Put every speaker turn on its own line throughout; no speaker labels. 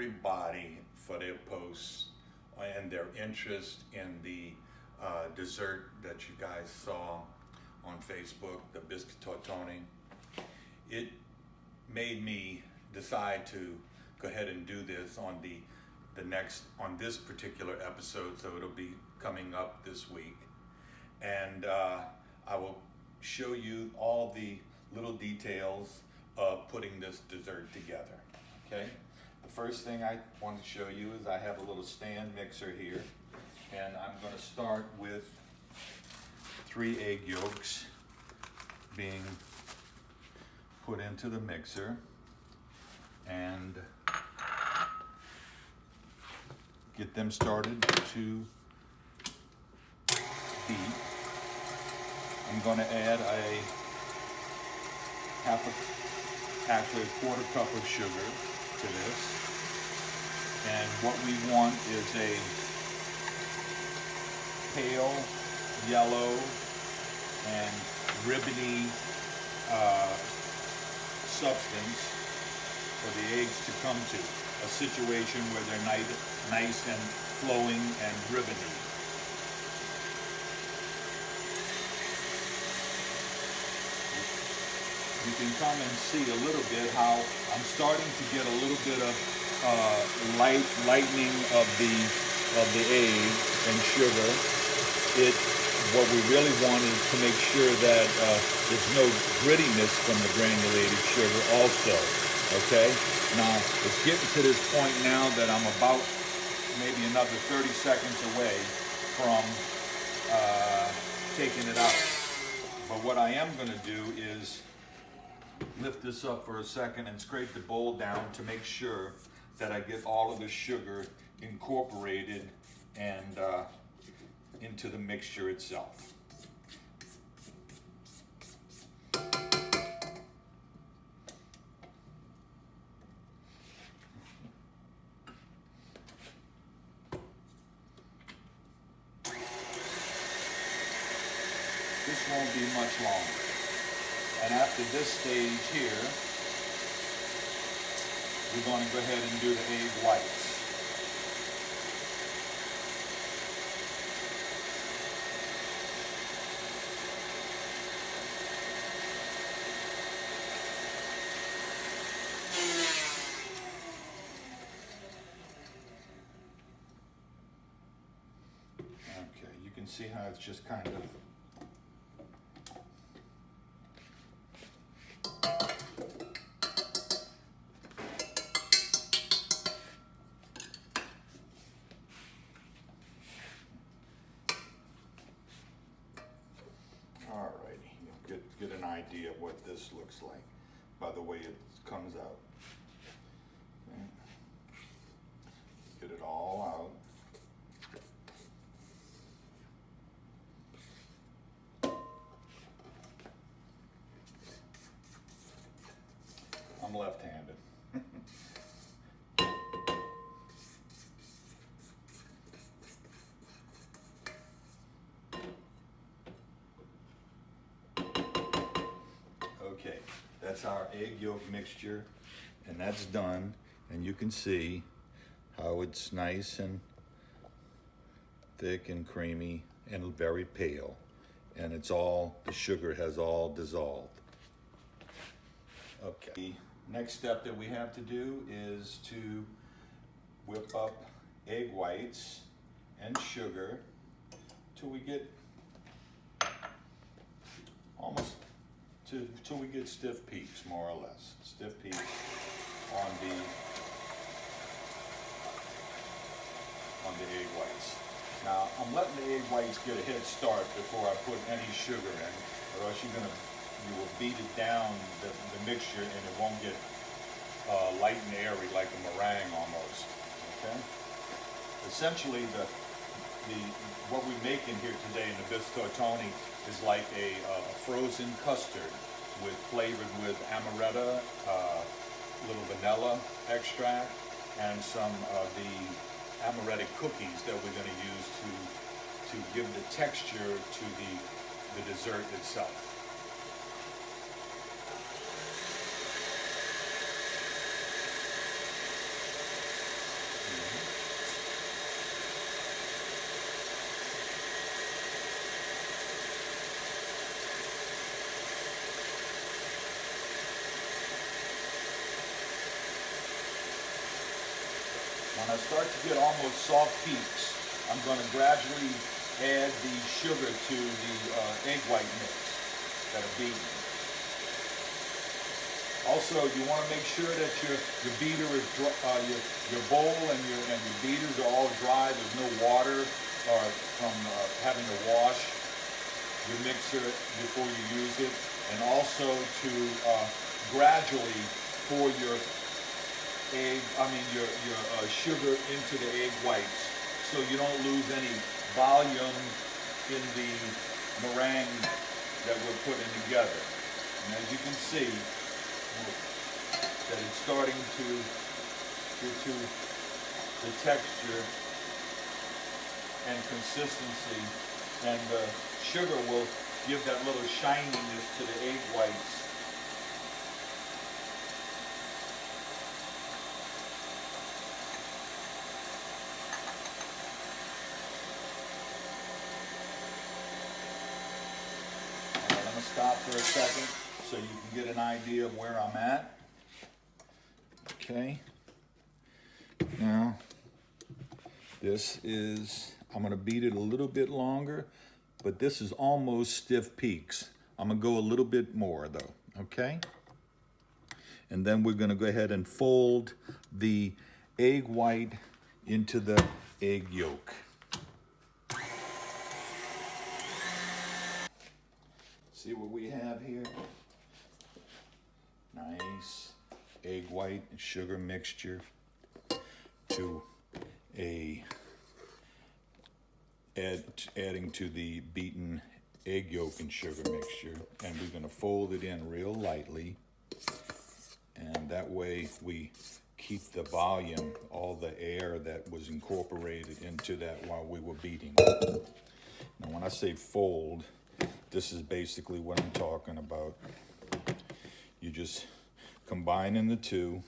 everybody for their posts and their interest in the dessert that you guys saw on Facebook, the Bisque Tortoni. It made me decide to go ahead and do this on on this particular episode, so it'll be coming up this week. And I will show you all the little details of putting this dessert together, okay? The first thing I want to show you is I have a little stand mixer here, and I'm gonna start with 3 egg yolks being put into the mixer and get them started to beat. I'm going to add actually a quarter cup of sugar to this. And what we want is a pale yellow and ribbony substance for the eggs to come to. A situation where they're nice and flowing and ribbony. You can come and see a little bit how I'm starting to get a little bit of lightening of the egg and sugar. What we really want is to make sure that there's no grittiness from the granulated sugar also, okay? Now, it's getting to this point now that I'm about maybe another 30 seconds away from taking it out. But what I am gonna do is lift this up for a second and scrape the bowl down to make sure that I get all of the sugar incorporated and into the mixture itself. This won't be much longer. And after this stage here, we're going to go ahead and do the egg whites. Okay, you can see how it's just kind of get an idea of what this looks like by the way it comes out. Okay. Get it all out. I'm left-handed. Okay, that's our egg yolk mixture, and that's done. And you can see how it's nice and thick and creamy and very pale. And it's all, the sugar has all dissolved. Okay, the next step that we have to do is to whip up egg whites and sugar till we get till we get stiff peaks, more or less. Stiff peaks on the egg whites. Now, I'm letting the egg whites get a head start before I put any sugar in, or else you will beat it down, the mixture, and it won't get light and airy like a meringue almost, okay? Essentially, what we make in here today in the Bisque Tortoni is like a frozen custard flavored with Amaretto, little vanilla extract, and some of the Amaretti cookies that we're going to use to give the texture to the dessert itself.
When I start to get almost soft peaks, I'm going to gradually add the sugar to the egg white mix that are beaten. Also, you want to make sure that your beater is your bowl and your beaters are all dry. There's no water from having to wash your mixer before you use it, and also to gradually pour your sugar into the egg whites, so you don't lose any volume in the meringue that we're putting together. And as you can see, that it's starting to get to the texture and consistency, and the sugar will give that little shininess to the egg whites. All right, I'm going to stop for a second so you can get an idea of where I'm at. Okay. Now, this is, I'm going to beat it a little bit longer, but this is almost stiff peaks. I'm going to go a little bit more though, okay? And then we're going to go ahead and fold the egg white into the egg yolk. See what we have here? Nice egg white and sugar mixture to adding to the beaten egg yolk and sugar mixture, and we're going to fold it in real lightly, and that way we keep the volume, all the air that was incorporated into that while we were beating. Now when I say fold, this is basically what I'm talking about. You just combining the two,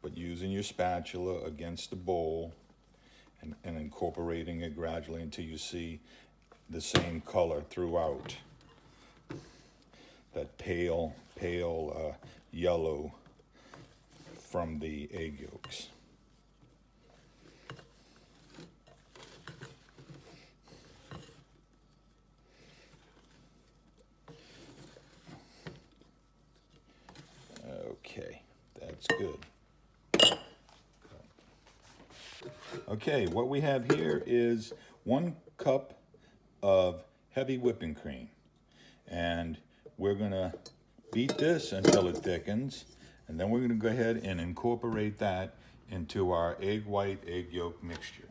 but using your spatula against the bowl and incorporating it gradually until you see the same color throughout. That pale yellow from the egg yolks. Okay, that's good. Okay, what we have here is 1 cup of heavy whipping cream, and we're gonna beat this until it thickens, and then we're gonna go ahead and incorporate that into our egg white, egg yolk mixture.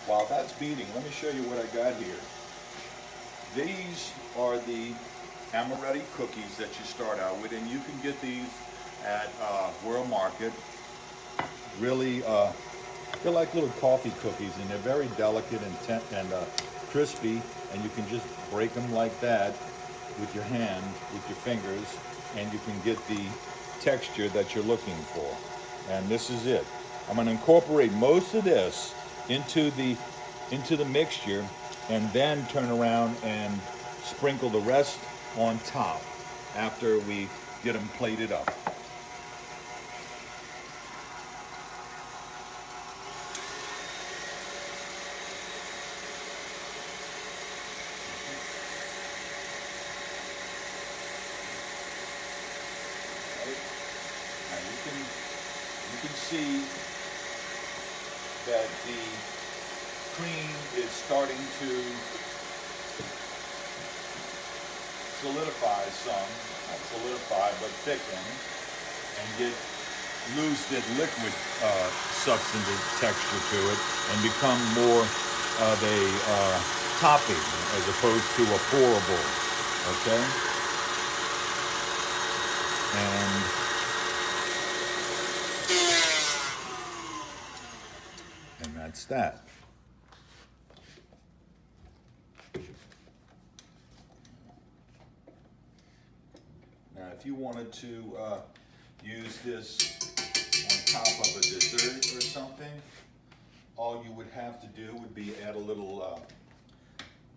While that's beating, let me show you what I got here. These are the Amaretti cookies that you start out with, and you can get these at World Market. Really, they're like little coffee cookies, and they're very delicate and crispy, and you can just break them like that with your hand, with your fingers, and you can get the texture that you're looking for. And this is it. I'm going to incorporate most of this into the mixture, and then turn around and sprinkle the rest on top after we get them plated up. Now you can see that the cream is starting to solidify some, not solidify, but thicken, and lose that liquid substantive texture to it, and become more of a topping as opposed to a pourable, okay? And that's that. Now, if you wanted to use this on top of a dessert or something, all you would have to do would be add a little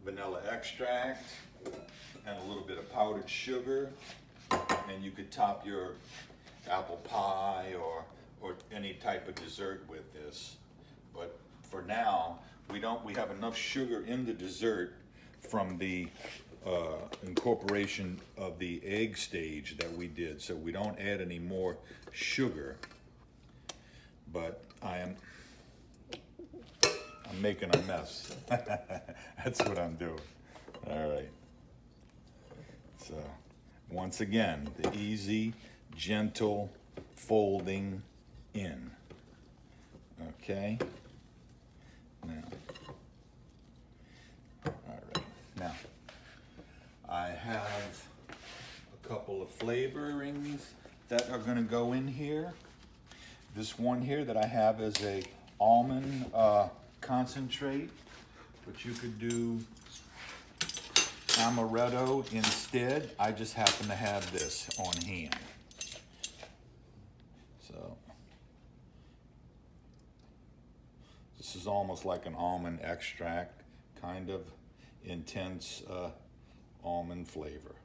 vanilla extract and a little bit of powdered sugar, and you could top your apple pie or any type of dessert with this. But for now, we have enough sugar in the dessert from the incorporation of the egg stage that we did, so we don't add any more sugar. But I'm making a mess. That's what I'm doing. All right. So once again, the easy, gentle folding in. Okay. Now, all right. Now, I have a couple of flavorings that are going to go in here. This one here that I have is a almond concentrate, but you could do Amaretto instead. I just happen to have this on hand. So this is almost like an almond extract, kind of intense almond flavor.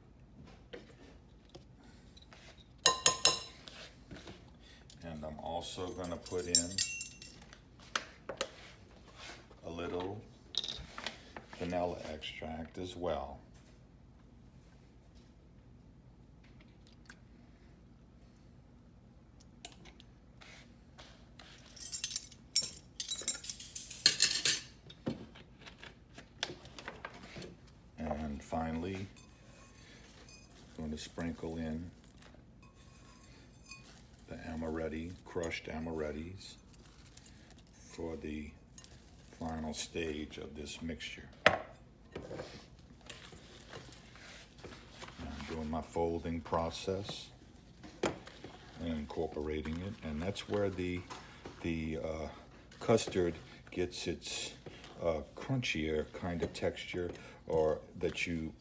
And I'm also going to put in a little vanilla extract as well. And finally, I'm going to sprinkle in the Amaretti, crushed Amarettis for the final stage of this mixture. I'm doing my folding process and incorporating it, and that's where the custard gets its crunchier kind of texture, or that you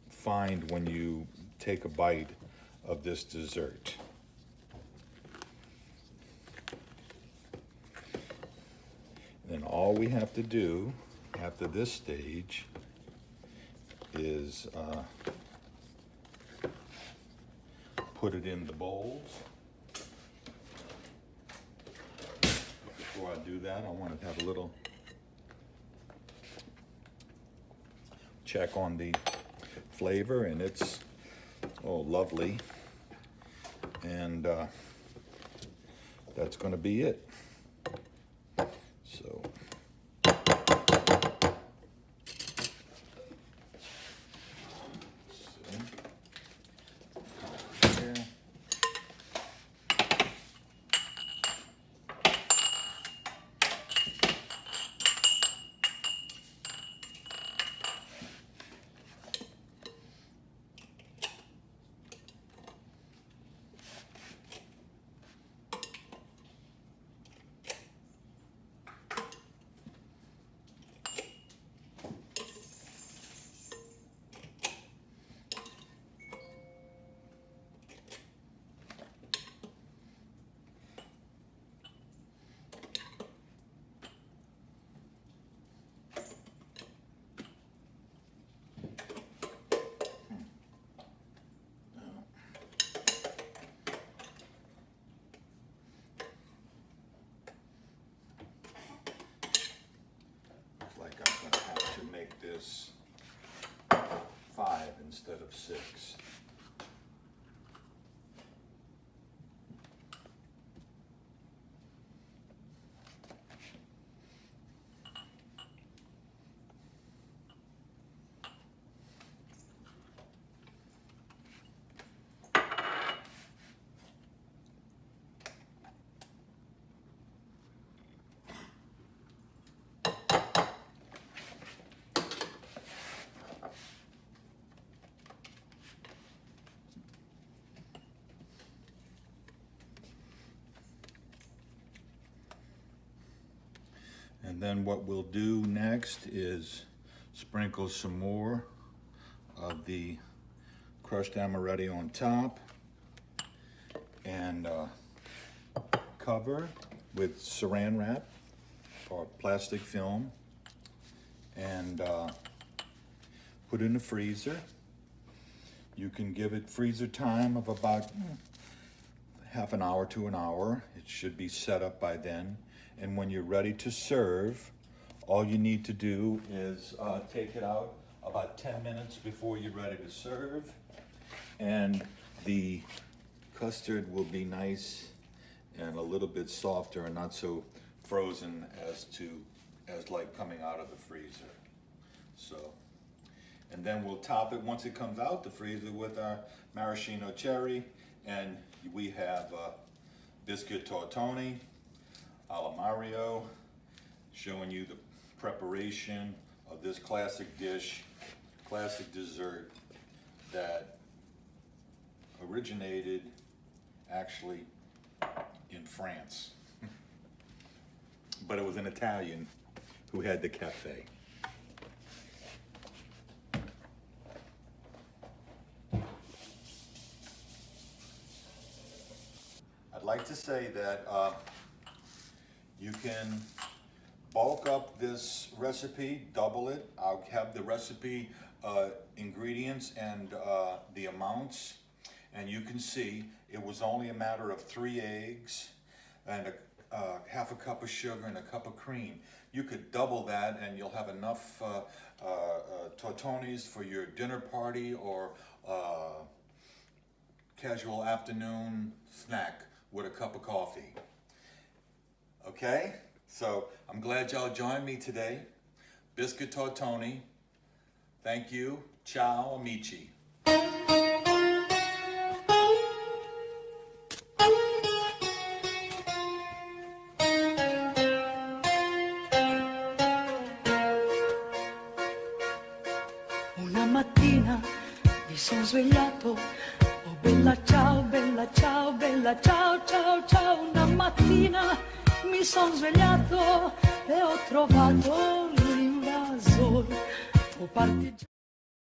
find when you take a bite of this dessert. Then all we have to do after this stage is put it in the bowls. Before I do that, I want to have a little check on the flavor, and it's lovely. And that's going to be it. So this 5 instead of 6. And then what we'll do next is sprinkle some more of the crushed Amaretti on top and cover with saran wrap or plastic film, and put in the freezer. You can give it freezer time of about half an hour to an hour. It should be set up by then. And when you're ready to serve, all you need to do is take it out about 10 minutes before you're ready to serve. And the custard will be nice and a little bit softer and not so frozen as like coming out of the freezer. So, and then we'll top it once it comes out the freezer with our maraschino cherry, and we have Bisque Tortoni, Amaretto, showing you the preparation of this classic dish, classic dessert that originated actually in France. But it was an Italian who had the cafe. I'd like to say that you can bulk up this recipe, double it. I'll have the recipe ingredients and the amounts, and you can see it was only a matter of 3 eggs and half a cup of sugar and a cup of cream. You could double that and you'll have enough tortonis for your dinner party or casual afternoon snack with a cup of coffee. Okay? So I'm glad y'all joined me today. Bisque Tortoni. Thank you. Ciao, amici.
Una mattina mi sono svegliato, oh bella ciao, bella ciao, bella ciao, ciao, ciao. Una mattina mi sono svegliato e ho trovato l'invasor. Oh, partigiano.